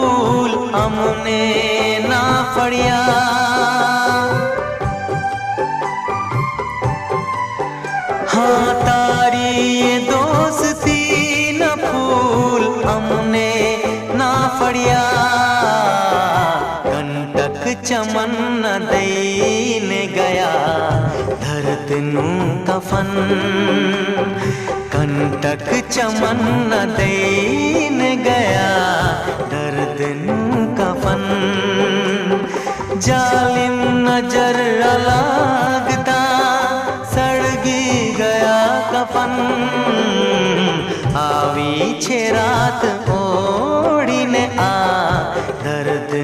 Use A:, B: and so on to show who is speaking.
A: फूल अमने ना फड़िया। हाँ तारी ये दोस्ती न फूल अमने ना फड़िया। कंटक चमन न दईने गया धरत नू कफन। कंटक चमन न दईने गया दर्द नू कफन। जालिम नजर लागदा सड़गी गया कफन। आवी छे रात ओढ़ीने आ दर्द